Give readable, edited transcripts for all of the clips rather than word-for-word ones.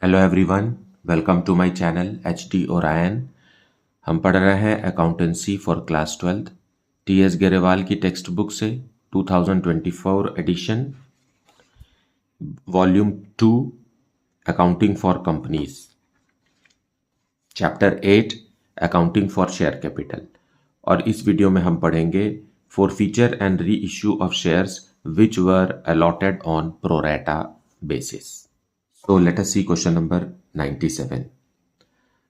Hello everyone, welcome to my channel H D Orion. हम पढ़ रहे हैं accountancy for class 12 T S Grewal की टेक्स्ट बुक से 2024 edition, volume 2, accounting for companies, chapter 8, accounting for share capital. और इस वीडियो में हम पढ़ेंगे forfeiture and reissue of shares which were allotted on pro rata basis. So let us see question number 97.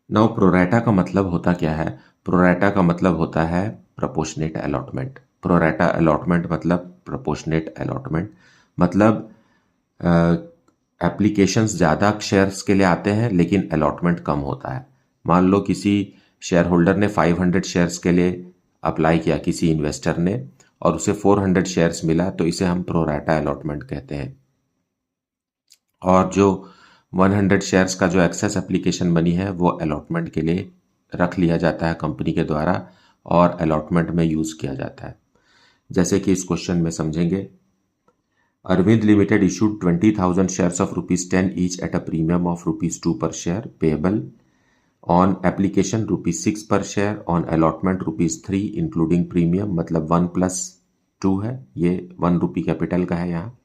Now pro rata का मतलब होता क्या है? प्रोरेटा का मतलब होता है प्रोपोर्शनेट अलॉटमेंट। प्रोरेटा अलॉटमेंट मतलब प्रोपोर्शनेट अलॉटमेंट मतलब एप्लीकेशंस ज़्यादा शेयर्स के लिए आते हैं लेकिन अलॉटमेंट कम होता है। मान लो किसी शेयर होल्डर ने 500 शेयर्स के लिए अप्लाई किया, किसी इन्वेस्टर ने, और उसे 400 शेयर्स मिला, तो इसे हम प्रोरेटा अलॉटमेंट कहते हैं। और जो 100 शेयर्स का जो एक्सेस एप्लीकेशन बनी है वो अलॉटमेंट के लिए रख लिया जाता है कंपनी के द्वारा और अलॉटमेंट में यूज़ किया जाता है। जैसे कि इस क्वेश्चन में समझेंगे। Arvind limited issued 20,000 shares of ₹10 each at a premium of ₹2 per share payable on application ₹6 per share, on allotment ₹3 including premium, मतलब 1+2 है, ये ₹1 कैपिटल का है यहाँ।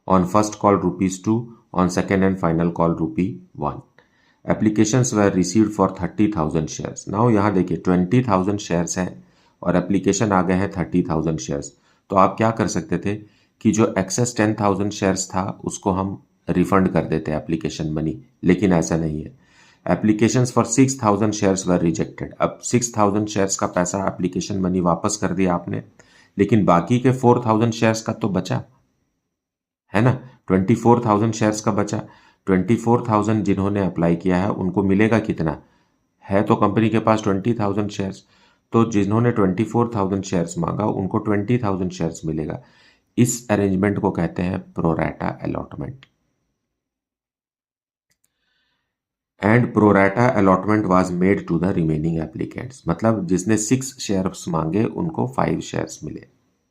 On first call ₹2, on second and final call ₹1. Applications were received for 30,000 shares. Now यहाँ देखिए 20,000 shares हैं और एप्लीकेशन आ गए हैं 30,000 शेयर्स। तो आप क्या कर सकते थे कि जो एक्सेस 10,000 शेयर्स था उसको हम रिफंड कर देते एप्लीकेशन मनी, लेकिन ऐसा नहीं है। Applications for 6,000 shares were rejected. अब 6,000 शेयर्स का पैसा एप्लीकेशन मनी वापस कर दिया आपने, लेकिन बाकी के 4,000 शेयर्स का तो बचा है ना। 24,000 शेयर्स का बचा। 24,000 जिन्होंने अप्लाई किया है उनको मिलेगा कितना? है तो कंपनी के पास 20,000 शेयर्स, तो जिन्होंने 24,000 शेयर्स मांगा उनको 20,000 शेयर्स मिलेगा। इस अरेंजमेंट को कहते हैं pro rata allotment. And pro rata allotment was made to the remaining applicants, मतलब जिसने 6 शेयर्स मांगे उनको 5 शेयर्स मिले।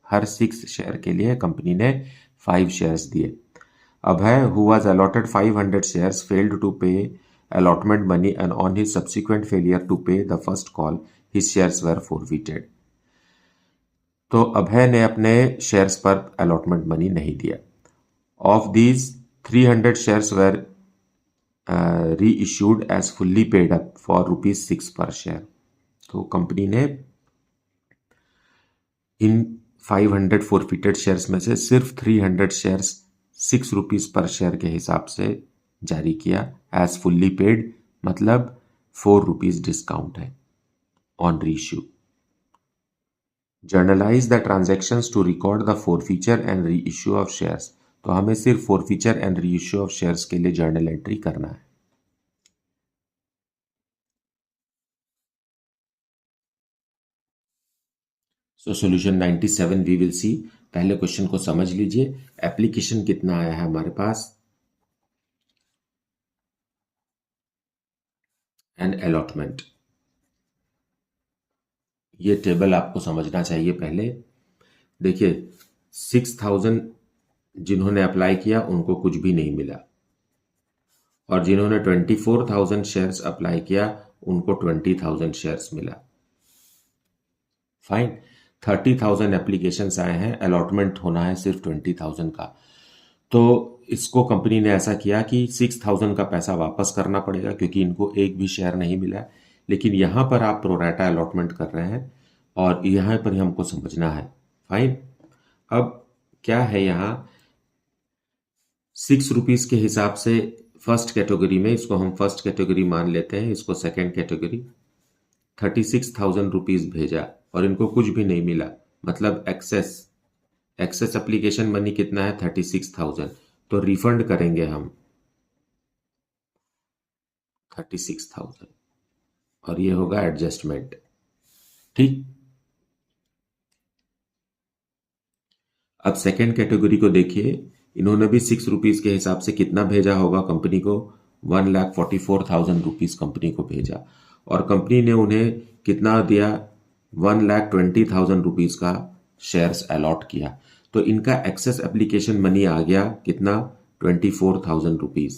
हर 6 शेयर के लिए कंपनी ने 5 शेयर्स दिए। Abhay, who was allotted 500 shares, failed to pay allotment money and on his subsequent failure to pay the first call, his shares were forfeited. तो अभय ने अपने शेयर्स पर अलॉटमेंट मनी नहीं दिया। Of these 300 shares were reissued as fully paid up for ₹6 per share. तो company ने इन 500 forfeited shares में से सिर्फ 300 शेयर्स ₹6 पर शेयर के हिसाब से जारी किया। एज फुल्ली पेड मतलब ₹4 डिस्काउंट है on reissue. Journalize the transactions to record the forfeiture and reissue of shares. तो हमें सिर्फ forfeiture and reissue of shares के लिए जर्नल एंट्री करना है। So solution 97 we will see. पहले क्वेश्चन को समझ लीजिए। एप्लीकेशन कितना आया है हमारे पास एंड अलॉटमेंट। ये टेबल आपको समझना चाहिए पहले। देखिए 6,000 जिन्होंने अप्लाई किया उनको कुछ भी नहीं मिला, और जिन्होंने 24,000 शेयर्स अप्लाई किया उनको 20,000 शेयर्स मिला। फाइन। 30,000 एप्लीकेशंस आए हैं, अलॉटमेंट होना है सिर्फ 20,000 का। तो इसको कंपनी ने ऐसा किया कि 6,000 का पैसा वापस करना पड़ेगा क्योंकि इनको एक भी शेयर नहीं मिला। लेकिन यहाँ पर आप प्रोरेटा अलॉटमेंट कर रहे हैं और यहाँ पर ही हमको समझना है। फाइन। अब क्या है यहाँ, ₹6 के हिसाब से फर्स्ट कैटेगरी में, इसको हम फर्स्ट कैटेगरी मान लेते हैं, इसको सेकेंड कैटेगरी, ₹36,000 भेजा और इनको कुछ भी नहीं मिला, मतलब एक्सेस एप्लीकेशन मनी कितना है? 36,000। तो रिफंड करेंगे हम 36,000 और ये होगा एडजस्टमेंट। ठीक। अब सेकेंड कैटेगरी को देखिए, इन्होंने भी ₹6 के हिसाब से कितना भेजा होगा कंपनी को? ₹1,44,000 कंपनी को भेजा, और कंपनी ने उन्हें कितना दिया? ₹1,20,000 का शेयर्स अलॉट किया। तो इनका एक्सेस एप्लीकेशन मनी आ गया कितना? ₹24,000।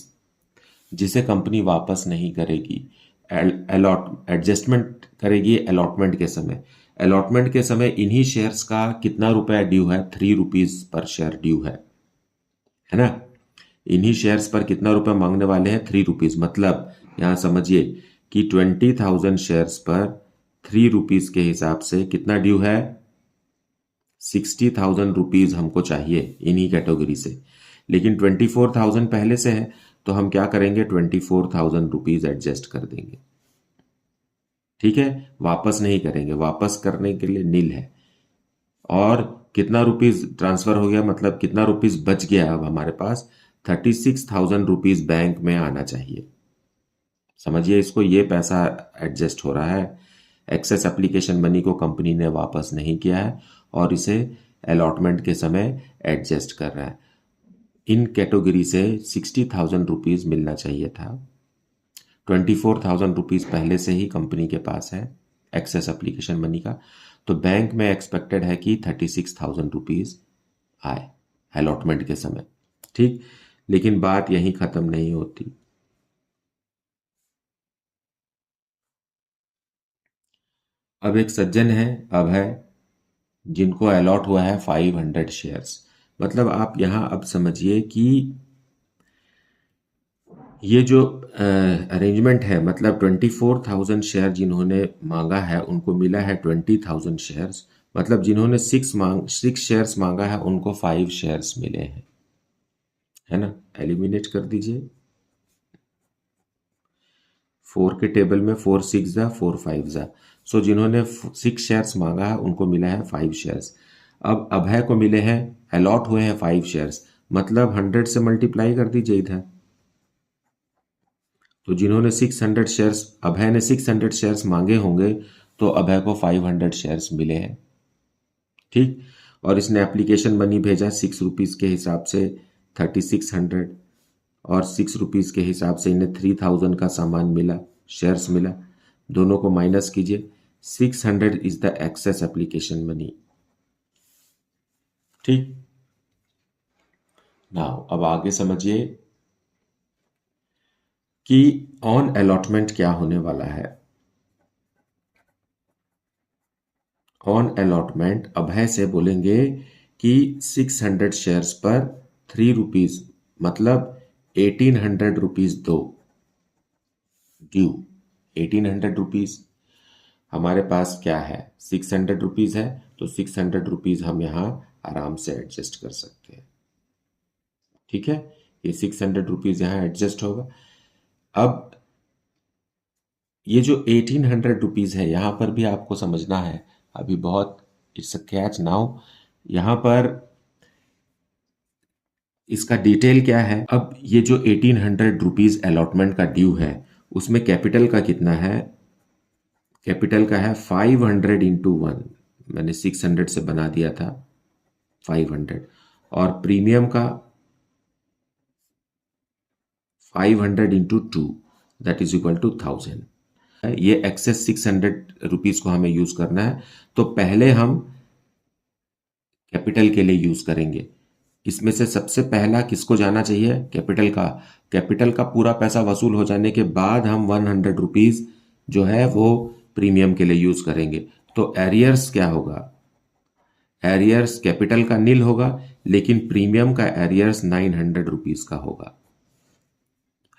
जिसे कंपनी वापस नहीं करेगी। एडजस्टमेंट करेगी अलॉटमेंट के समय। अलॉटमेंट के समय इन्हीं शेयर्स का कितना रुपया ड्यू है, 3 रुपीज पर शेयर ड्यू है ना। इन्हीं शेयर्स पर कितना रुपया मांगने वाले हैं, 3 रुपीज। मतलब यहां समझिए कि 20,000 शेयर्स पर 3 रुपीज के हिसाब से कितना ड्यू है, 60,000 रुपीज हमको चाहिए इन्हीं कैटेगरी से। लेकिन 24,000 पहले से है, तो हम क्या करेंगे, 24,000 रुपीज एडजस्ट कर देंगे। ठीक है, वापस नहीं करेंगे, वापस करने के लिए नील है। और कितना रुपीज ट्रांसफर हो गया, मतलब कितना रुपीज बच गया अब हमारे पास, 36,000 रुपीज बैंक में आना चाहिए। समझिए इसको, ये पैसा एडजस्ट हो रहा है। एक्सेस एप्लीकेशन मनी को कंपनी ने वापस नहीं किया है और इसे अलॉटमेंट के समय एडजस्ट कर रहा है। इन कैटेगरी से 60,000 रुपीज मिलना चाहिए था। 24,000 रुपीज पहले से ही कंपनी के पास है एक्सेस एप्लीकेशन मनी का, तो बैंक में एक्सपेक्टेड है कि 36,000 रुपीज आए अलॉटमेंट के समय। ठीक, लेकिन बात यहीं खत्म नहीं होती। अब एक सज्जन है अभय, जिनको अलॉट हुआ है 500 शेयर्स। मतलब आप यहां अब समझिए कि ये जो अरेंजमेंट है, मतलब 24,000 शेयर जिन्होंने मांगा है उनको मिला है 20,000 शेयर्स। मतलब जिन्होंने 6 शेयर्स मांगा है उनको 5 शेयर्स मिले हैं, है ना। एलिमिनेट कर दीजिए, 4 के टेबल में 4 6 जा 4 5 जा। सो जिन्होंने 6 शेयर्स मांगा है उनको मिला है 5 शेयर्स। अब अभय को मिले हैं, अलॉट हुए हैं 5 शेयर्स, मतलब 100 से मल्टीप्लाई कर दीजिए इधर। तो जिन्होंने 600 शेयर्स, अभय ने 600 शेयर्स मांगे होंगे, तो अभय को 500 शेयर्स मिले हैं। ठीक, और इसने एप्लीकेशन मनी भेजा 6 रुपीज़ के हिसाब से 3600, और 6 रुपीज़ के हिसाब से इन्हें 3000 का सामान मिला, शेयर्स मिला। दोनों को माइनस कीजिए, 600 is the excess application money. ठीक, नाउ अब आगे समझिए कि ऑन अलॉटमेंट क्या होने वाला है। ऑन अलॉटमेंट अभय से बोलेंगे कि 600 शेयर्स पर 3 रुपीज, मतलब 1800 रुपीज दो ड्यू। 1800 रुपीज हमारे पास क्या है, 600 रुपीज है, तो 600 रुपीज हम यहाँ आराम से एडजस्ट कर सकते हैं। ठीक है, ये 600 रुपीज यहाँ एडजस्ट होगा। अब ये जो 1800 रुपीज है, यहाँ पर भी आपको समझना है, अभी बहुत, इट्स अ कैच नाउ। यहाँ पर इसका डिटेल क्या है। अब ये जो 1800 रुपीज अलॉटमेंट का ड्यू है, उसमें कैपिटल का कितना है, कैपिटल का है 500 इंटू 1, मैंने 600 से बना दिया था 500, और प्रीमियम का 500 into 2, that is equal to 1000। ये एक्सेस 600 रुपीज को हमें यूज करना है, तो पहले हम कैपिटल के लिए यूज करेंगे। इसमें से सबसे पहला किसको जाना चाहिए, कैपिटल का। कैपिटल का पूरा पैसा वसूल हो जाने के बाद हम 100 रुपीज जो है वो प्रीमियम के लिए यूज करेंगे। तो एरियर्स क्या होगा, एरियर्स कैपिटल का नील होगा, लेकिन प्रीमियम का एरियर्स 900 रुपीज का होगा,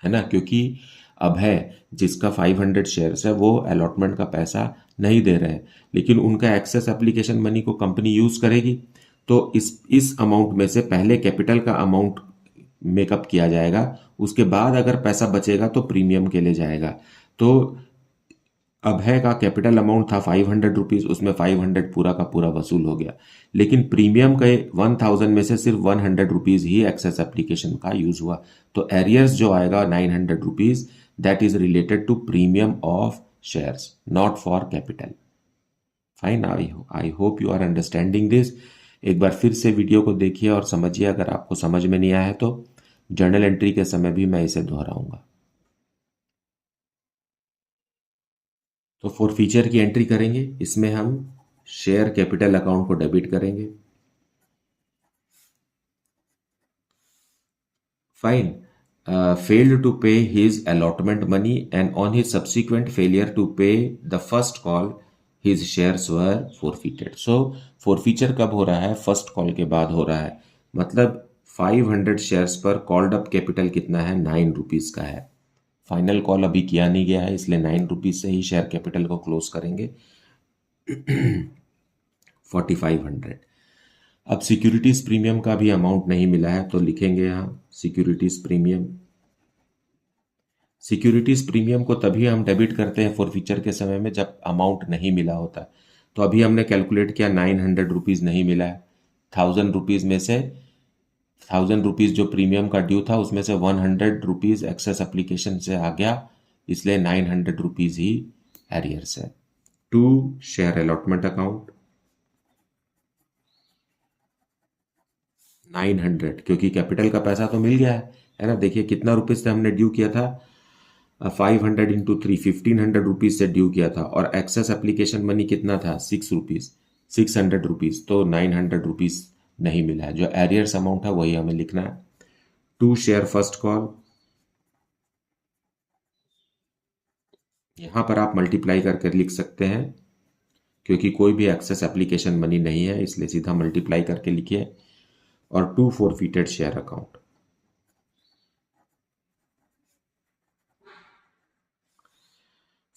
है ना। क्योंकि अब है जिसका 500 शेयर्स है वो अलॉटमेंट का पैसा नहीं दे रहे हैं, लेकिन उनका एक्सेस एप्लीकेशन मनी को कंपनी यूज करेगी, तो इस अमाउंट में से पहले कैपिटल का अमाउंट मेकअप किया जाएगा, उसके बाद अगर पैसा बचेगा तो प्रीमियम के लिए जाएगा। तो अभय का कैपिटल अमाउंट था 500 रुपीज, उसमें 500 पूरा का पूरा वसूल हो गया, लेकिन प्रीमियम के 1000 में से सिर्फ 100 रुपीज ही एक्सेस एप्लीकेशन का यूज हुआ। तो एरियर्स जो आएगा 900 rupees, that is related to premium of shares, not for capital. Fine, I hope you are understanding this. एक बार फिर से वीडियो को देखिए और समझिए, अगर आपको समझ में नहीं आया है तो जर्नल एंट्री के समय भी मैं इसे दोहराऊंगा। तो फॉर फीचर की एंट्री करेंगे, इसमें हम शेयर कैपिटल अकाउंट को डेबिट करेंगे। Fine, failed to pay his allotment money, and on his subsequent failure to pay the first call, his shares were forfeited. So forfeiture कब हो रहा है? फर्स्ट कॉल के बाद हो रहा है। मतलब 500 शेयर्स पर कॉल्ड अप कैपिटल कितना है? 9 रुपीज़ का है। फाइनल कॉल अभी किया नहीं गया है, इसलिए 9 रुपीज़ से ही शेयर कैपिटल को क्लोज करेंगे। 4500। अब सिक्योरिटीज प्रीमियम का भी अमाउंट नहीं मिला है, तो लिखेंगे यहाँ सिक्योरिटीज प्रीमियम। सिक्योरिटीज प्रीमियम को तभी हम डेबिट करते हैं फॉरफीचर के समय में जब अमाउंट नहीं मिला होता। तो अभी हमने कैलकुलेट किया 900 रुपीज़ नहीं मिला है। 1000 रुपीज़ में से 1000 रुपीज़ जो प्रीमियम का ड्यू था उसमें से 100 रुपीज़ एक्सेस एप्लीकेशन से आ गया, इसलिए 900 रुपीज़ ही एरियर्स है। टू शेयर अलॉटमेंट अकाउंट 900, क्योंकि कैपिटल का पैसा तो मिल गया है ना। देखिए कितना रुपीज़ से हमने ड्यू किया था, 500 इंटू 3 1500 रुपीज़ से ड्यू किया था, और एक्सेस एप्लीकेशन मनी कितना था? 6 रुपीज़, 600 रुपीज़। तो 900 रुपीज़ नहीं मिला है। जो एरियर्स अमाउंट है वही हमें लिखना है। टू शेयर फर्स्ट कॉल, यहाँ पर आप मल्टीप्लाई करके लिख सकते हैं, क्योंकि कोई भी एक्सेस एप्लीकेशन मनी नहीं है, इसलिए सीधा मल्टीप्लाई करके लिखिए। और to forfeited share account,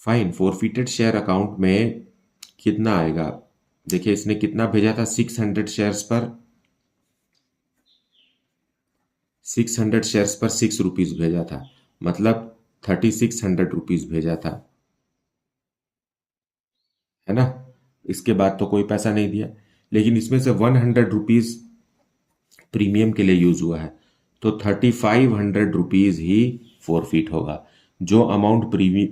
fine. Forfeited share account में कितना आएगा? देखिए इसने कितना भेजा था? 600 शेयर्स पर 600 शेयर्स पर 6 रुपीज़ भेजा था, मतलब 3600 रुपीज़ भेजा था, है ना। इसके बाद तो कोई पैसा नहीं दिया, लेकिन इसमें से 100 रुपीज़ प्रीमियम के लिए यूज़ हुआ है, तो 3500 रुपीज़ ही फॉरफिट होगा। जो अमाउंट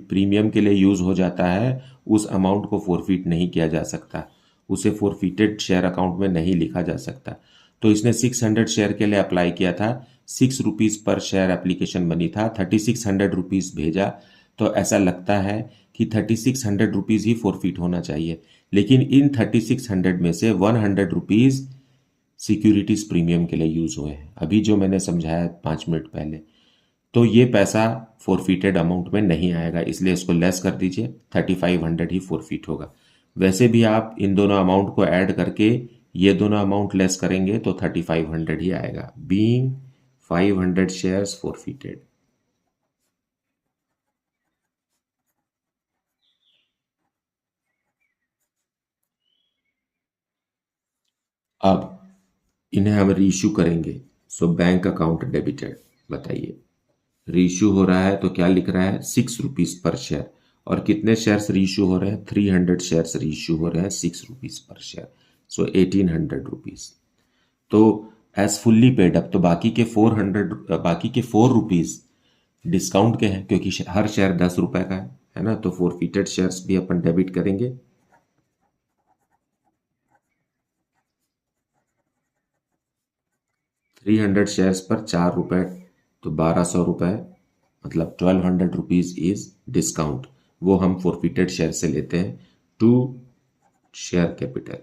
प्रीमियम के लिए यूज़ हो जाता है उस अमाउंट को फॉरफिट नहीं किया जा सकता, उसे फॉरफिटेड शेयर अकाउंट में नहीं लिखा जा सकता। तो इसने 600 शेयर के लिए अप्लाई किया था, 6 रुपीज़ पर शेयर एप्लीकेशन मनी था, 3600 रुपीज़ भेजा, तो ऐसा लगता है कि 3600 रुपीज़ ही फॉरफिट होना चाहिए। लेकिन इन 3600 में से 100 रुपीज़ सिक्योरिटीज प्रीमियम के लिए यूज हुए हैं, अभी जो मैंने समझाया 5 मिनट पहले। तो ये पैसा फॉरफिटेड अमाउंट में नहीं आएगा, इसलिए इसको लेस कर दीजिए, 3500 ही फॉरफिट होगा। वैसे भी आप इन दोनों अमाउंट को ऐड करके ये दोनों अमाउंट लेस करेंगे तो 3500 ही आएगा। Being 500 shares forfeited. अब इन्हें हम रीइश्यू करेंगे, सो बैंक अकाउंट डेबिटेड। बताइए, रीइश्यू हो रहा है तो क्या लिख रहा है? 6 रुपीज़ पर शेयर। और कितने शेयर्स रीइश्यू हो रहे हैं? 300 शेयर्स रीइश्यू हो रहे हैं 6 रुपीज़ पर शेयर, सो 1800 रुपीज़। तो एज फुल्ली पेड अप, तो बाकी के 4 रुपीज़ डिस्काउंट के हैं, क्योंकि हर शेयर 10 रुपए का है ना। तो फॉरफिटेड शेयर्स भी अपन डेबिट करेंगे। 300 शेयर्स पर 4 रुपए, तो 1200 रुपए, मतलब 1200 रुपीज़ इज डिस्काउंट, वो हम फॉरफिटेड शेयर से लेते हैं। To share capital,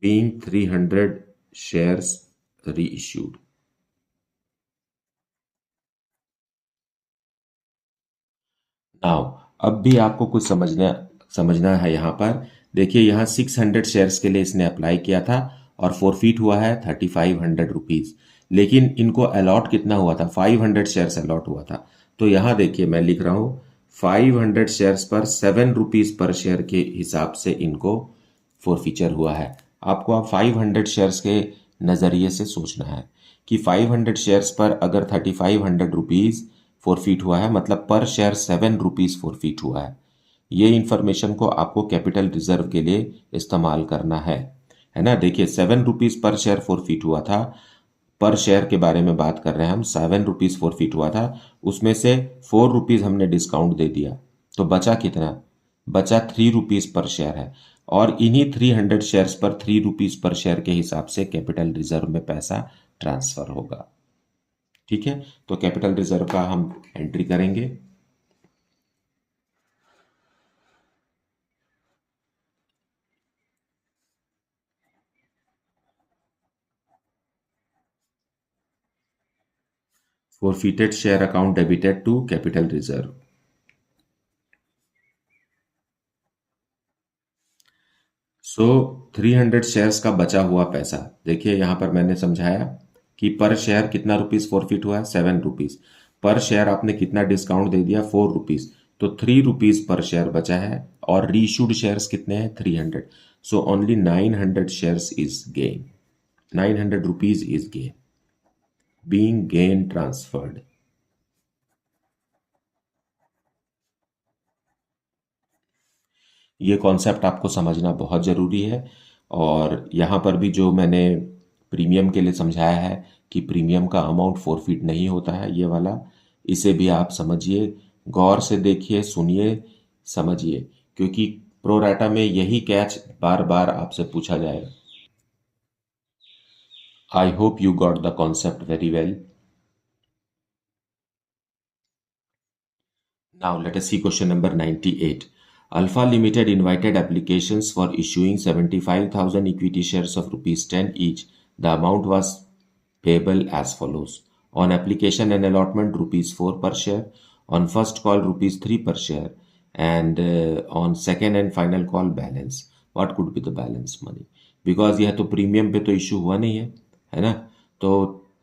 being 300 shares reissued। Now अब भी आपको कुछ समझना है यहाँ पर। देखिए यहाँ 600 शेयर्स के लिए इसने अप्लाई किया था और फॉरफिट हुआ है 3500 रुपीज़, लेकिन इनको अलॉट कितना हुआ था? 500 शेयर्स अलॉट हुआ था। तो यहाँ देखिए मैं लिख रहा हूँ 500 शेयर्स पर 7 रुपीज़ पर शेयर के हिसाब से इनको फॉरफीचर हुआ है। आपको अब 500 शेयर्स के नज़रिए से सोचना है कि 500 शेयर्स पर अगर 3500 रुपीज़ फॉरफिट हुआ है, मतलब पर शेयर 7 रुपीज़ फॉरफिट हुआ है। ये इंफॉर्मेशन को आपको कैपिटल रिजर्व के लिए इस्तेमाल करना है ना। देखिए 7 रुपीज़ पर शेयर फॉरफिट हुआ था, पर शेयर के बारे में बात कर रहे हैं हम। 7 रुपीज़ फॉरफिट हुआ था, उसमें से 4 रुपीज़ हमने डिस्काउंट दे दिया, तो बचा कितना? बचा 3 रुपीज़ पर शेयर है। और इन्हीं 300 शेयर्स पर 3 रुपीज़ पर शेयर के हिसाब से कैपिटल रिजर्व में पैसा ट्रांसफर होगा। ठीक है, तो कैपिटल रिजर्व का हम एंट्री करेंगे। forfeited share account debited to capital reserve. So 300 shares का बचा हुआ पैसा, देखिए यहां पर मैंने समझाया कि पर शेयर कितना रुपीस फॉरफिट हुआ है, 7 रुपीस। पर शेयर आपने कितना डिस्काउंट दे दिया, 4 रुपीस, तो 3 रुपीस पर शेयर बचा है। और रीशूड शेयर्स कितने हैं, 300। So only 900 shares is gain, 900 rupees is gain, being gain transferred. ये कॉन्सेप्ट आपको समझना बहुत ज़रूरी है। और यहाँ पर भी जो मैंने प्रीमियम के लिए समझाया है कि प्रीमियम का अमाउंट फॉरफिट नहीं होता है, ये वाला, इसे भी आप समझिए, गौर से देखिए, सुनिए, समझिए, क्योंकि प्रोराटा में यही कैच बार बार आपसे पूछा जाएगा। आई hope you got the concept very well. Now let us see question number 98. Alpha Limited invited applications for issuing 75,000 equity shares of rupees 10 each. The amount was payable as follows. On application and allotment rupees 4 per share. On first call rupees 3 per share. And on second and final call balance. What could be the balance money? Because यह तो premium पे तो issue हुआ नहीं है ना? तो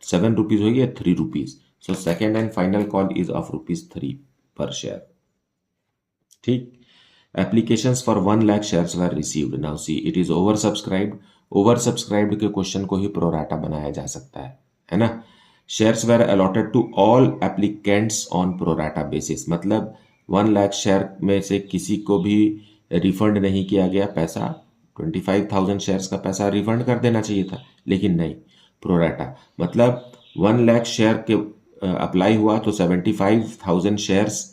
7 rupees हो गया, 3 rupees. So second and final call is of rupees 3 per share. ठीक। Applications for 1 lakh shares were received. Now see it is over subscribed. Over subscribed के क्वेश्चन को ही प्रोराटा बनाया जा सकता है ना। Shares were allotted to all applicants on pro rata basis, मतलब 1 लाख शेयर में से किसी को भी रिफंड नहीं किया गया पैसा। 25,000 शेयर्स का पैसा रिफंड कर देना चाहिए था, लेकिन नहीं, प्रोराटा मतलब 1 लाख शेयर के अप्लाई हुआ तो 75,000 शेयर्स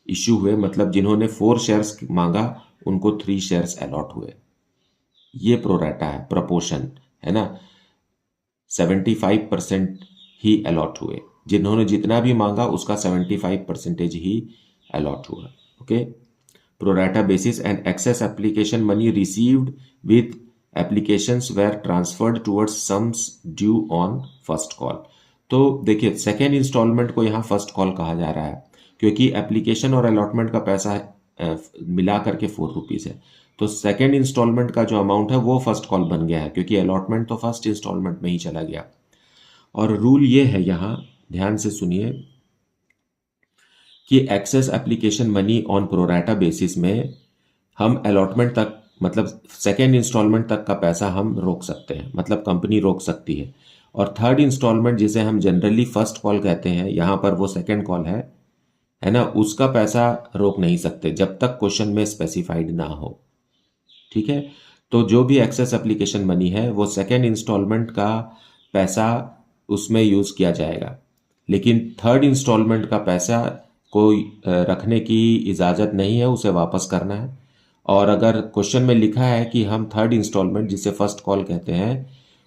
इश्यू हुए, मतलब जिन्होंने 4 शेयर्स मांगा उनको 3 शेयर्स अलॉट हुए। ये प्रोराटा है, प्रपोर्शन है ना। 75% ही अलॉट हुए, जिन्होंने जितना भी मांगा उसका 75% ही अलॉट हुआ। Okay. Pro rata basis and excess application money received with applications were transferred towards sums due on first call. तो देखिए सेकेंड इंस्टॉलमेंट को यहाँ फर्स्ट कॉल कहा जा रहा है, क्योंकि एप्लीकेशन और अलॉटमेंट का पैसा मिला करके 4 रुपीज़ है। तो सेकेंड इंस्टॉलमेंट का जो अमाउंट है वो फर्स्ट कॉल बन गया है, क्योंकि अलॉटमेंट तो फर्स्ट इंस्टॉलमेंट में ही चला गया। और रूल ये है, यहाँ ध्यान से सुनिए, कि excess application money on pro rata basis में हम अलॉटमेंट तक, मतलब सेकेंड इंस्टॉलमेंट तक का पैसा हम रोक सकते हैं, मतलब कंपनी रोक सकती है। और थर्ड इंस्टॉलमेंट जिसे हम जनरली फर्स्ट कॉल कहते हैं, यहाँ पर वो सेकेंड कॉल है ना, उसका पैसा रोक नहीं सकते जब तक क्वेश्चन में स्पेसिफाइड ना हो। ठीक है। तो जो भी एक्सेस एप्लीकेशन मनी है वो सेकेंड इंस्टॉलमेंट का पैसा उसमें यूज किया जाएगा, लेकिन थर्ड इंस्टॉलमेंट का पैसा को रखने की इजाज़त नहीं है, उसे वापस करना है। और अगर क्वेश्चन में लिखा है कि हम थर्ड इंस्टॉलमेंट जिसे फर्स्ट कॉल कहते हैं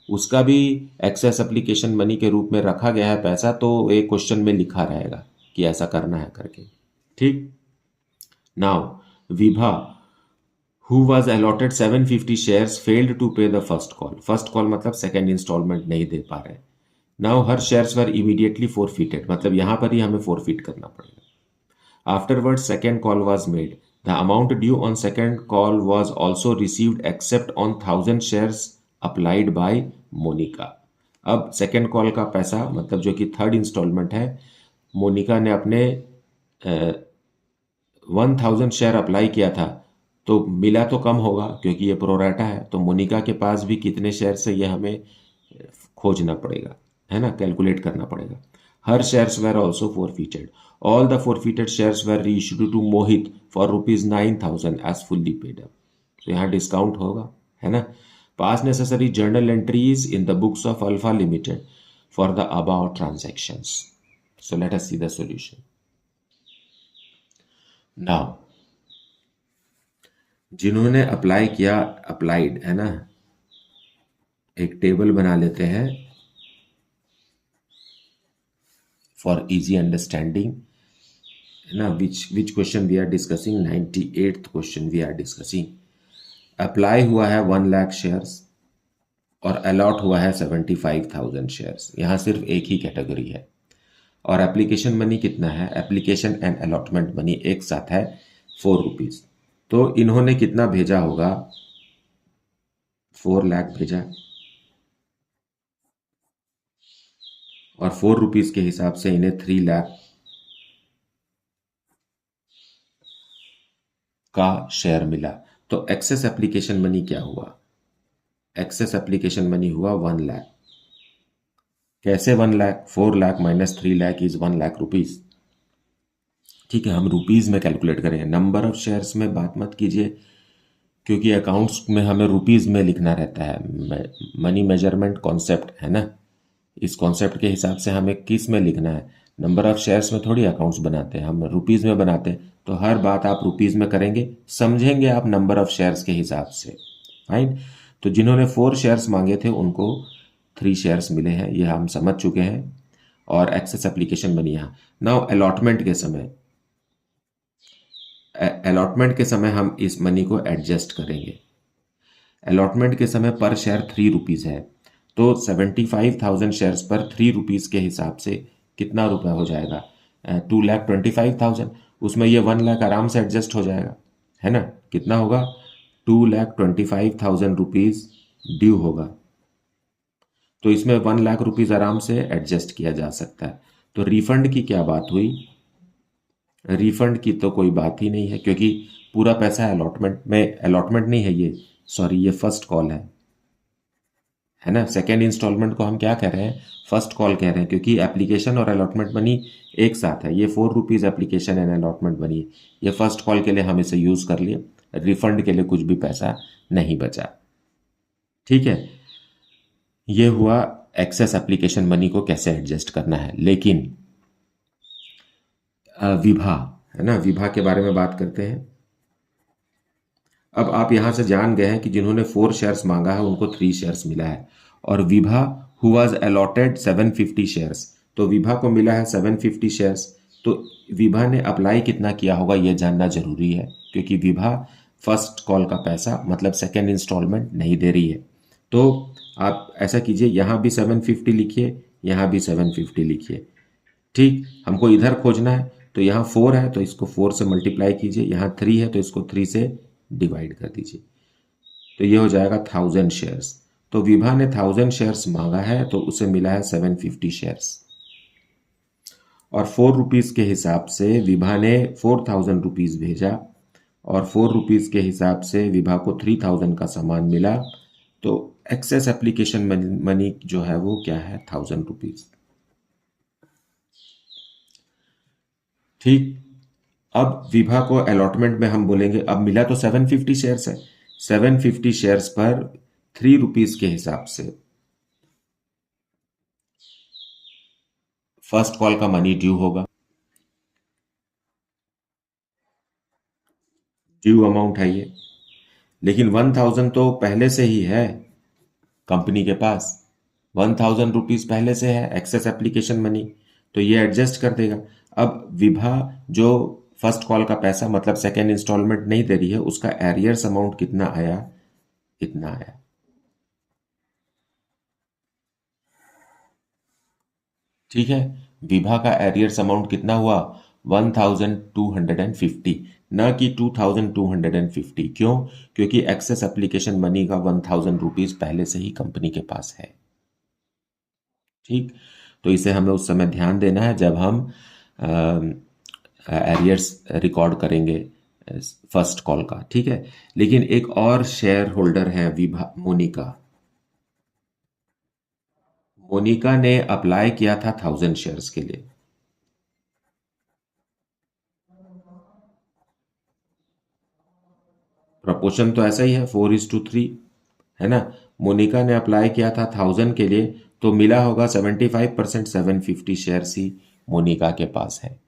उसका भी एक्सेस एप्लीकेशन मनी के रूप में रखा गया है पैसा, तो एक क्वेश्चन में लिखा रहेगा कि ऐसा करना है करके। ठीक। Now Vibha who was allotted 750 shares failed to pay the first call. First call मतलब सेकेंड इंस्टॉलमेंट नहीं दे पा रहे। Now her shares were immediately forfeited, मतलब यहां पर ही हमें फोरफिट करना पड़ेगा। Afterwards, second call was made. The amount due on second call was also received except on 1,000 shares applied by Monica. अब सेकेंड कॉल का पैसा, मतलब जो कि थर्ड इंस्टॉलमेंट है, मोनिका ने अपने 1,000 शेयर अप्लाई किया था, तो मिला तो कम होगा क्योंकि ये प्रोराटा है। तो मोनिका के पास भी कितने शेयर से ये हमें खोजना पड़ेगा, है ना, कैलकुलेट करना पड़ेगा। Her shares were also forfeited. All the forfeited shares were reissued to Mohit for rupees 9,000 as fully paid up. तो यहाँ डिस्काउंट होगा, है ना। Pass necessary journal entries in the books of Alpha Limited for the above transactions. So let us see the solution. Now, जिन्होंने apply किया, applied है ना, एक टेबल बना लेते हैं फॉर इजी अंडरस्टैंडिंग, है ना। Which question we are discussing, 98th question we are discussing. Apply हुआ है 1 लाख शेयर्स और अलॉट हुआ है 75,000 शेयर्स। यहाँ सिर्फ एक ही कैटेगरी है। और एप्लीकेशन मनी कितना है, एप्लीकेशन एंड अलॉटमेंट मनी एक साथ है 4 रुपीज। तो इन्होंने कितना भेजा होगा, 4 लाख भेजा, और 4 रुपीज के हिसाब से इन्हें 3 लाख का शेयर मिला। तो एक्सेस एप्लीकेशन मनी क्या हुआ, एक्सेस एप्लीकेशन मनी हुआ 1 लाख। कैसे 1 lakh, 4 lakh minus 3 lakh is 1 lakh rupees. ठीक है, हम रुपीज में कैलकुलेट करेंगे, नंबर ऑफ शेयर्स में बात मत कीजिए, क्योंकि अकाउंट्स में हमें रुपीज में लिखना रहता है। मनी मेजरमेंट कॉन्सेप्ट है ना, इस कॉन्सेप्ट के हिसाब से हमें किस में लिखना है, नंबर ऑफ शेयर्स में थोड़ी अकाउंट्स बनाते हैं, हम रुपीज में बनाते हैं। तो हर बात आप रुपीज में करेंगे, समझेंगे आप नंबर ऑफ शेयर्स के हिसाब से। फाइन। तो जिन्होंने 4 शेयर्स मांगे थे उनको 3 शेयर्स मिले हैं, ये हम समझ चुके हैं। और एक्सेस एप्लीकेशन बनी यहाँ। नाउ अलॉटमेंट के समय, अलॉटमेंट के समय हम इस मनी को एडजस्ट करेंगे। अलॉटमेंट के समय पर शेयर 3 रुपीज है, तो 75,000 शेयर्स पर 3 रुपीज के हिसाब से कितना रुपया हो जाएगा, 2,25,000। उसमें ये 1 लाख आराम से एडजस्ट हो जाएगा, है ना। कितना होगा, 2,25,000 रुपीज ड्यू होगा। तो इसमें 1 लाख रुपीज आराम से एडजस्ट किया जा सकता है। तो रिफंड की क्या बात हुई, रिफंड की तो कोई बात ही नहीं है, क्योंकि पूरा पैसा अलॉटमेंट में, अलॉटमेंट नहीं है ये, सॉरी ये फर्स्ट कॉल है ना। सेकेंड इंस्टॉलमेंट को हम क्या कह रहे हैं, फर्स्ट कॉल कह रहे हैं, क्योंकि एप्लीकेशन और अलॉटमेंट मनी एक साथ है। ये 4 rupees application and allotment money, ये फर्स्ट कॉल के लिए हम इसे यूज कर लिए, रिफंड के लिए कुछ भी पैसा नहीं बचा। ठीक है, ये हुआ एक्सेस एप्लीकेशन मनी को कैसे एडजस्ट करना है। लेकिन विभा है ना, विभा के बारे में बात करते हैं। अब आप यहां से जान गए हैं कि जिन्होंने 4 शेयर्स मांगा है उनको 3 शेयर्स मिला है, और Vibha who was allotted 750 shares, तो विभा को मिला है 750 शेयर्स। तो विभा ने अप्लाई कितना किया होगा ये जानना जरूरी है, क्योंकि विभा फर्स्ट कॉल का पैसा मतलब सेकेंड इंस्टॉलमेंट नहीं दे रही है। तो आप ऐसा कीजिए, यहां भी 750 लिखिए, यहां भी 750 लिखिए। ठीक, हमको इधर खोजना है, तो यहाँ 4 है तो इसको 4 से मल्टीप्लाई कीजिए, यहाँ 3 है तो इसको 3 से डिवाइड कर दीजिए, तो ये हो जाएगा 1000 शेयर्स। तो विभा ने 1000 शेयर्स मांगा है, तो उसे मिला है 750 शेयर्स, और 4 रुपीज के हिसाब से विभा ने 4000 रुपीज भेजा, और 4 रुपीज के हिसाब से विभा को 3000 का सामान मिला। तो एक्सेस एप्लीकेशन मनी जो है वो क्या है, 1000 रुपीज। ठीक, अब विभा को अलॉटमेंट में हम बोलेंगे, अब मिला तो 750 शेयर्स है, 750 शेयर्स पर 3 रुपीज के हिसाब से फर्स्ट कॉल का मनी ड्यू होगा, ड्यू अमाउंट है ये। लेकिन 1000 तो पहले से ही है कंपनी के पास, 1000 रुपीज पहले से है एक्सेस एप्लीकेशन मनी, तो ये एडजस्ट कर देगा। अब विभा जो फर्स्ट कॉल का पैसा मतलब सेकेंड इंस्टॉलमेंट नहीं दे रही है, उसका एरियर्स अमाउंट कितना आया, इतना आया। ठीक है, विभा का एरियर्स अमाउंट कितना हुआ, 1250, ना कि 2250। क्यों, क्योंकि एक्सेस एप्लीकेशन मनी का 1000 रुपीज पहले से ही कंपनी के पास है। ठीक, तो इसे हमें उस समय ध्यान देना है जब हम एरियर्स रिकॉर्ड करेंगे फर्स्ट कॉल का। ठीक है, लेकिन एक और शेयर होल्डर है विभा, मोनिका। मोनिका ने अप्लाई किया था 1000 शेयर्स के लिए। प्रपोर्शन तो ऐसा ही है, 4:3, है ना। मोनिका ने अप्लाई किया था 1000 के लिए, तो मिला होगा 75%, 750 शेयर्स ही मोनिका के पास है।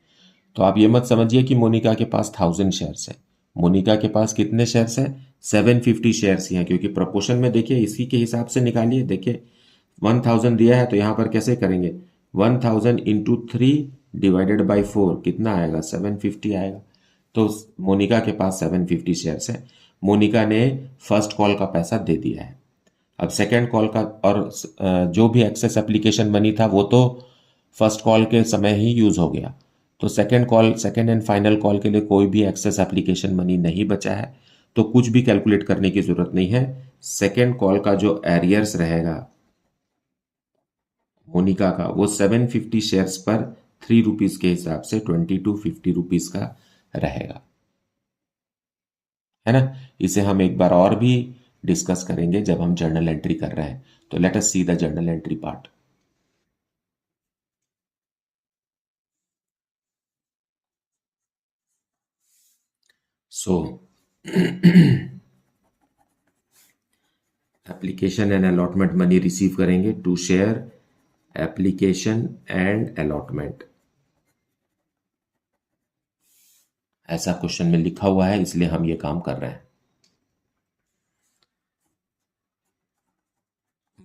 तो आप ये मत समझिए कि मोनिका के पास 1000 शेयर्स है, मोनिका के पास कितने शेयर्स है, 750 शेयर्स ही हैं, क्योंकि प्रपोर्शन में देखिए इसी के हिसाब से निकालिए। देखिए 1000 दिया है, तो यहां पर कैसे करेंगे, 1000 इंटू 3 डिवाइडेड बाई 4 कितना आएगा, 750 आएगा। तो मोनिका के पास 750 शेयर्स है, मोनिका ने फर्स्ट कॉल का पैसा दे दिया है। अब सेकेंड कॉल का और जो भी एक्सेस एप्लीकेशन मनी था वो तो फर्स्ट कॉल के समय ही यूज हो गया। तो सेकेंड एंड फाइनल कॉल के लिए कोई भी एक्सेस एप्लीकेशन मनी नहीं बचा है, तो कुछ भी कैलकुलेट करने की जरूरत नहीं है। सेकेंड कॉल का जो एरियर्स रहेगा मोनिका का, वो 750 शेयर्स पर 3 रुपीज के हिसाब से 2250 रुपीज का रहेगा, है ना। इसे हम एक बार और भी डिस्कस करेंगे जब हम जर्नल एंट्री कर रहे हैं। तो let us see the journal entry part. So application and allotment money receive करेंगे to share application and allotment, ऐसा क्वेश्चन में लिखा हुआ है, इसलिए हम ये काम कर रहे हैं।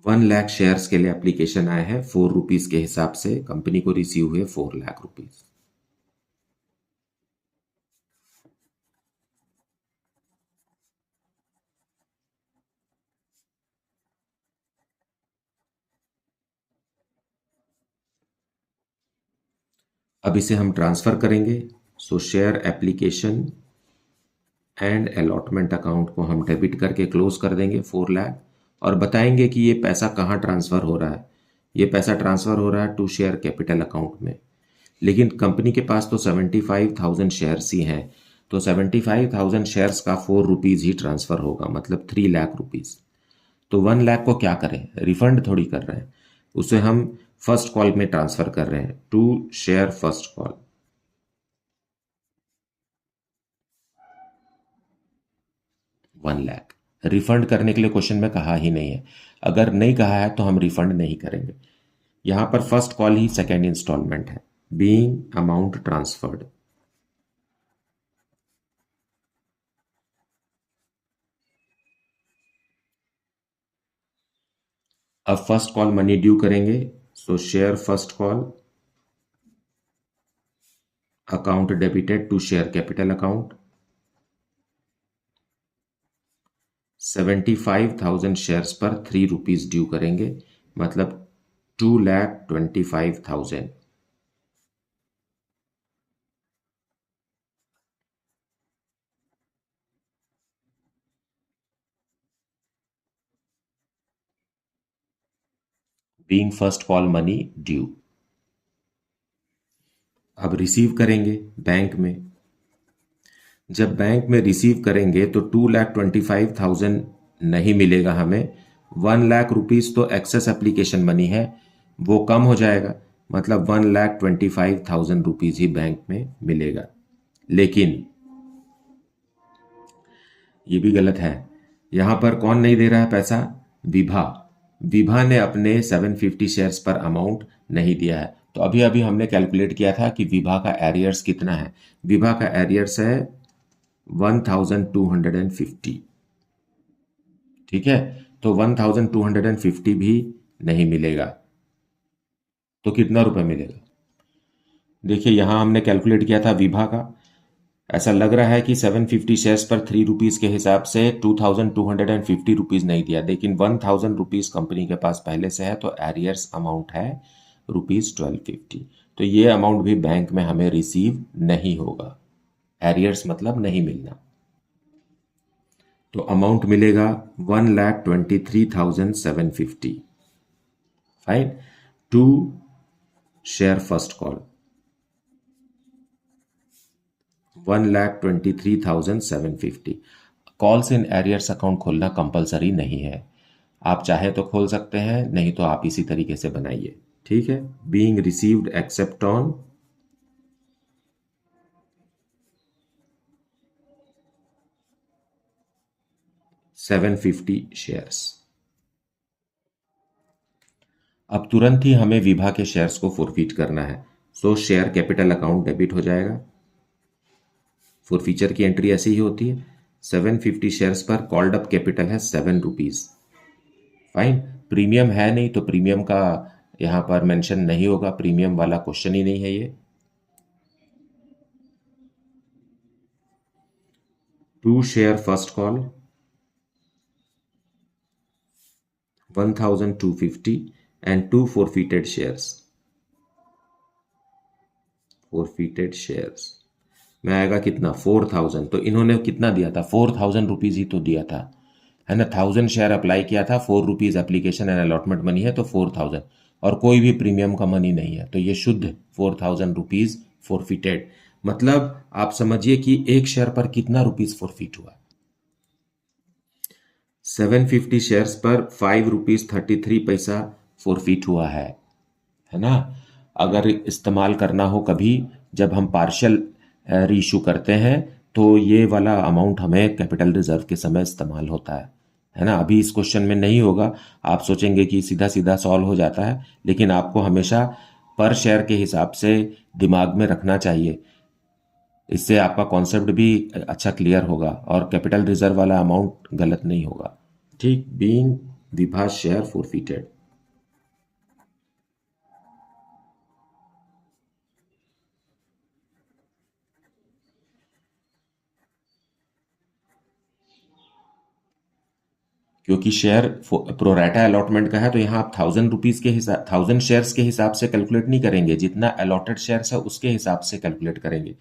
1 लाख शेयर्स के लिए एप्लीकेशन आए हैं, 4 रुपीज के हिसाब से कंपनी को रिसीव हुए 4 लाख रुपीज। अब इसे हम ट्रांसफर करेंगे। So share application and allotment account को हम डेबिट करके क्लोज कर देंगे 4 लाख, और बताएंगे कि ये पैसा कहाँ ट्रांसफर हो रहा है। ये पैसा ट्रांसफर हो रहा है टू शेयर कैपिटल अकाउंट में, लेकिन कंपनी के पास तो 75,000 शेयर्स ही हैं, तो 75,000 शेयर्स का 4 रुपीज ही ट्रांसफर होगा, मतलब 3 लाख रुपीज। तो 1 लाख को क्या करें, रिफंड थोड़ी कर रहे हैं, उसे हम फर्स्ट कॉल में ट्रांसफर कर रहे हैं to share first call. 1 lakh refund करने के लिए क्वेश्चन में कहा ही नहीं है, अगर नहीं कहा है तो हम रिफंड नहीं करेंगे। यहां पर फर्स्ट कॉल ही सेकेंड इंस्टॉलमेंट है, बीइंग अमाउंट ट्रांसफर्ड। अब फर्स्ट कॉल मनी ड्यू करेंगे। So share first call account debited to share capital account. 75,000 shares पर 3 रुपीज ड्यू करेंगे, मतलब 2,25,000। Being first call money due. अब रिसीव करेंगे बैंक में। जब बैंक में रिसीव करेंगे तो 2,25,000 नहीं मिलेगा हमें, 1 लाख रुपीज तो एक्सेस एप्लीकेशन मनी है, वो कम हो जाएगा, मतलब 1,25,000 रुपीज ही बैंक में मिलेगा। लेकिन ये भी गलत है, यहां पर कौन नहीं दे रहा है पैसा, विभा। विभा ने अपने 750 शेयर्स पर अमाउंट नहीं दिया है। तो अभी अभी हमने कैलकुलेट किया था कि विभा का एरियर्स कितना है। विभा का एरियर्स है 1,250, ठीक है। तो 1,250 भी नहीं मिलेगा, तो कितना रुपए मिलेगा। देखिए यहां हमने कैलकुलेट किया था विभा का, ऐसा लग रहा है कि 750 शेयर्स पर 3 रुपीज के हिसाब से 2,250 रुपीज नहीं दिया, लेकिन 1,000 रुपीज कंपनी के पास पहले से है, तो एरियर्स अमाउंट है ₹1250। तो ये अमाउंट भी बैंक में हमें रिसीव नहीं होगा, एरियर्स मतलब नहीं मिलना। तो अमाउंट मिलेगा 1,23,750। Fine, to share first call 1,23,750। Calls in arrears account खोलना कंपलसरी नहीं है, आप चाहे तो खोल सकते हैं, नहीं तो आप इसी तरीके से बनाइए, ठीक है। Being received except on 750 shares. अब तुरंत ही हमें विभा के शेयर्स को फोरफीट करना है। सो शेयर कैपिटल अकाउंट डेबिट हो जाएगा। फोरफीचर की एंट्री ऐसी ही होती है। 750 शेयर्स पर कॉल्ड अप कैपिटल है 7 रुपीज। फाइन, प्रीमियम है नहीं तो प्रीमियम का यहां पर मेंशन नहीं होगा, प्रीमियम वाला क्वेश्चन ही नहीं है ये। To share first call 1,250 and 2 forfeited shares। Forfeited shares में आएगा कितना 4000। तो इन्होंने कितना दिया था 4000 रुपीज ही तो दिया था, है ना। 1000 शेयर अप्लाई किया था, 4 rupees application and allotment money है, तो 4000 और कोई भी प्रीमियम का मनी नहीं है, तो ये शुद्ध 4000 रुपीज फोरफिटेड। मतलब आप समझिए कि एक शेयर पर कितना रुपीज फोरफिट हुआ। 750 शेयर्स पर 5 रुपीज 33 पैसा फोरफिट हुआ है ना। अगर इस्तेमाल करना हो कभी जब हम पार्शियल रीइशू करते हैं तो ये वाला अमाउंट हमें कैपिटल रिजर्व के समय इस्तेमाल होता है ना। अभी इस क्वेश्चन में नहीं होगा, आप सोचेंगे कि सीधा सीधा सॉल्व हो जाता है, लेकिन आपको हमेशा पर शेयर के हिसाब से दिमाग में रखना चाहिए, इससे आपका कॉन्सेप्ट भी अच्छा क्लियर होगा और कैपिटल रिजर्व वाला अमाउंट गलत नहीं होगा। ठीक, बीइंग विभा शेयर फोरफिटेड। क्योंकि शेयर प्रोराटा अलॉटमेंट का है तो यहाँ आप 1000 रुपीज के हिसाब 1000 शेयर्स के हिसाब से कैलकुलेट नहीं करेंगे, जितना अलॉटेड शेयर्स है उसके हिसाब से कैलकुलेट करेंगे,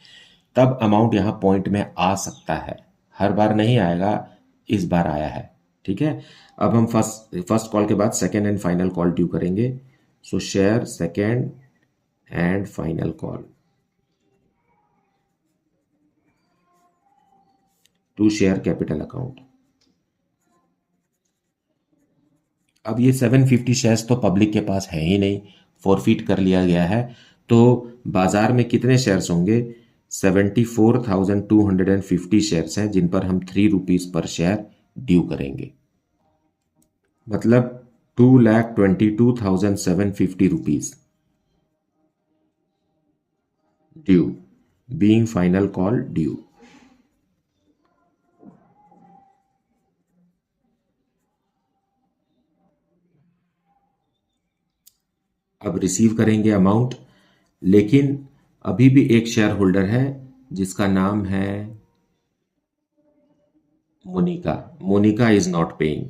तब अमाउंट यहाँ पॉइंट में आ सकता है। हर बार नहीं आएगा, इस बार आया है। ठीक है, अब हम फर्स्ट कॉल के बाद second and final call due करेंगे। So share second and final call to share capital account. अब ये 750 शेयर्स तो पब्लिक के पास है ही नहीं, फॉरफिट कर लिया गया है, तो बाजार में कितने शेयर्स होंगे 74,250 शेयर्स हैं जिन पर हम 3 रुपीज पर शेयर ड्यू करेंगे, मतलब 2,22,750 rupees due, being final call due. अब रिसीव करेंगे अमाउंट, लेकिन अभी भी एक शेयर होल्डर है जिसका नाम है Monica. Monica is not paying.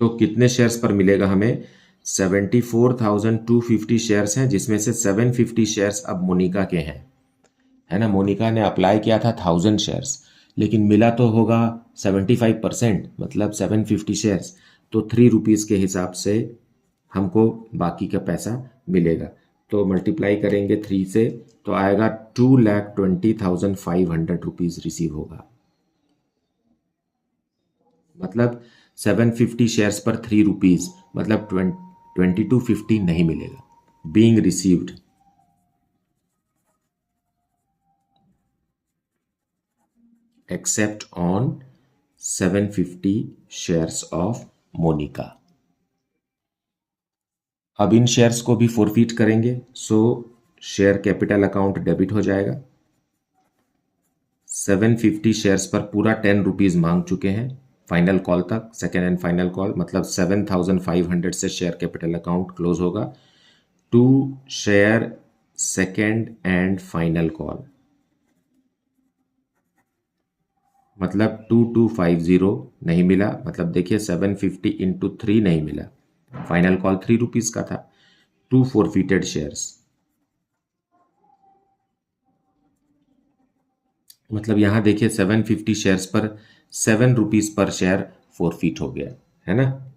तो कितने शेयर्स पर मिलेगा हमें 74,250 शेयर्स हैं, जिसमें से 750 शेयर्स अब मोनिका के हैं, है ना। मोनिका ने अप्लाई किया था 1000 शेयर्स, लेकिन मिला तो होगा 75%, मतलब 750 शेयर्स, तो 3 रुपीज के हिसाब से हमको बाकी का पैसा मिलेगा। तो मल्टीप्लाई करेंगे 3 से तो आएगा 2,20,500 रुपीज रिसीव होगा, मतलब 750 शेयर्स पर 3 रुपीज, मतलब 2250 नहीं मिलेगा। Being received except on 750 shares of Monica. अब इन शेयर्स को भी फोरफिट करेंगे, so share capital account debit हो जाएगा। 750 शेयर्स पर पूरा 10 रुपीज मांग चुके हैं फाइनल कॉल तक, सेकेंड एंड फाइनल कॉल, मतलब 7,500 से शेयर कैपिटल अकाउंट क्लोज होगा। To share second and final call, मतलब 2250 नहीं मिला, मतलब देखिए 750 इंटू 3 नहीं मिला, फाइनल कॉल 3 रुपीज का था। 2 फोरफिटेड शेयर्स, मतलब यहां देखिए 750 शेयर्स पर 7 रुपीज पर शेयर फोरफिट हो गया, है ना।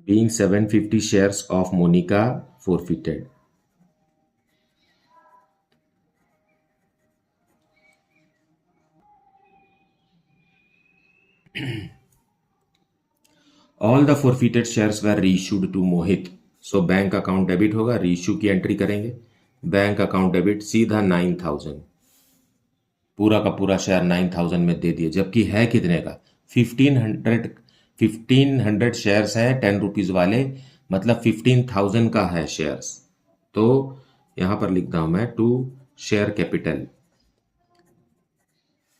being 750 shares of Monica forfeited. All the forfeited shares were reissued to Mohit. So bank account debit होगा, रीइश्यू की एंट्री करेंगे, बैंक अकाउंट डेबिट सीधा 9000, पूरा का पूरा शेयर 9000 में दे दिए, जबकि है कितने का 1500 शेयर्स है 10 रुपीज वाले, मतलब 15,000 का है शेयर्स। तो यहां पर लिखता हूं मैं टू शेयर कैपिटल,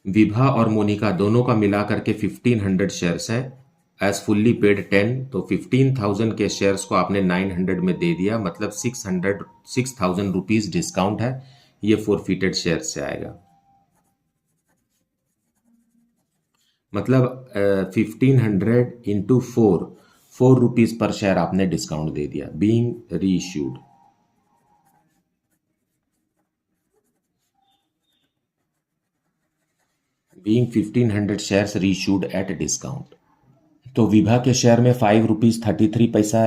विभा और मोनिका दोनों का मिला करके 1500 शेयर्स है, एज फुल्ली पेड 10, तो 15,000 के शेयर्स को आपने 900 में दे दिया, मतलब 600 6000 रुपीज डिस्काउंट है, ये फोरफिटेड शेयर से आएगा। मतलब 1500 इंटू 4 पर शेयर आपने डिस्काउंट दे दिया, बीइंग री इश्यूड। बीइंग 1500 शेयर्स री इश्यूड एट डिस्काउंट। तो विभा के शेयर में 5 रुपीज़ 33 पैसा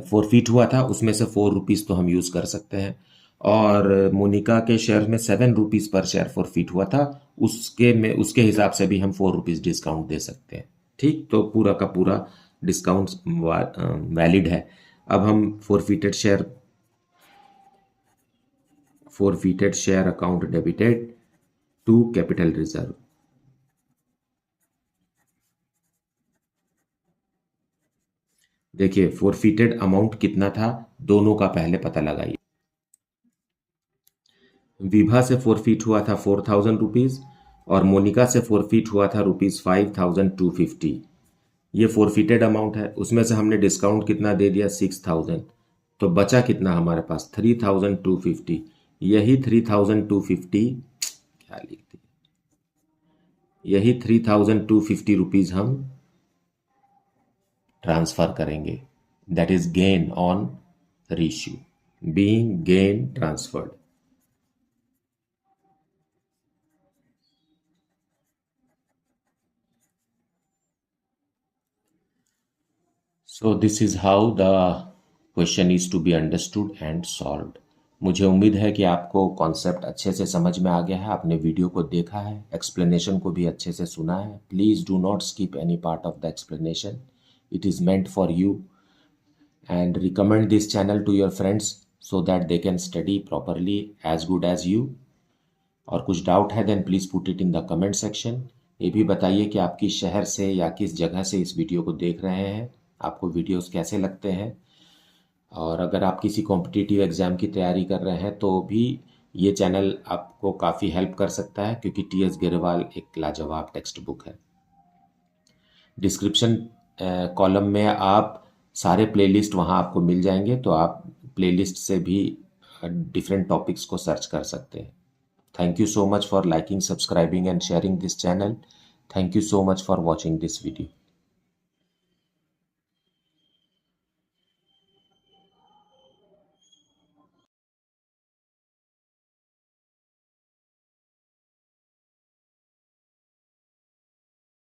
फोरफिट हुआ था, उसमें से 4 रुपीज़ तो हम यूज़ कर सकते हैं। और मोनिका के शेयर में 7 रुपीज़ पर शेयर फोरफिट हुआ था, उसके हिसाब से भी हम 4 रुपीज़ डिस्काउंट दे सकते हैं। ठीक, तो पूरा का पूरा डिस्काउंट वैलिड है। अब हम forfeited share account debited to capital reserve. देखिए फोरफिटेड अमाउंट कितना था, दोनों का पहले पता लगाइए। विभा से फोरफिट हुआ था 4000 रुपीज़ और मोनिका से फोरफिट हुआ था ₹5250। ये फोरफिटेड अमाउंट है, उसमें से हमने डिस्काउंट कितना दे दिया 6000, तो बचा कितना हमारे पास 3250। यही 3250 क्या लिख दिया, यही 3250 हम ट्रांसफर करेंगे, that is gain on reissue, being gain transferred. So this is how the question is to be understood and solved. मुझे उम्मीद है कि आपको कॉन्सेप्ट अच्छे से समझ में आ गया है, आपने वीडियो को देखा है, एक्सप्लेनेशन को भी अच्छे से सुना है। Please do not skip any part of the explanation, it is meant for you, and recommend this channel to your friends so that they can study properly as good as you. और कुछ doubt है then please put it in the comment section. ये भी बताइए कि आप किस शहर से या किस जगह से इस वीडियो को देख रहे हैं, आपको वीडियोस कैसे लगते हैं। और अगर आप किसी कॉम्पिटिटिव एग्ज़ाम की तैयारी कर रहे हैं तो भी ये चैनल आपको काफ़ी हेल्प कर सकता है, क्योंकि टी.एस. गिरवाल एक लाजवाब टेक्स्ट बुक है। डिस्क्रिप्शन कॉलम में आप सारे प्लेलिस्ट वहाँ आपको मिल जाएंगे, तो आप प्लेलिस्ट से भी डिफरेंट टॉपिक्स को सर्च कर सकते हैं। Thank you so much for liking, subscribing and sharing this channel. Thank you so much for watching this video.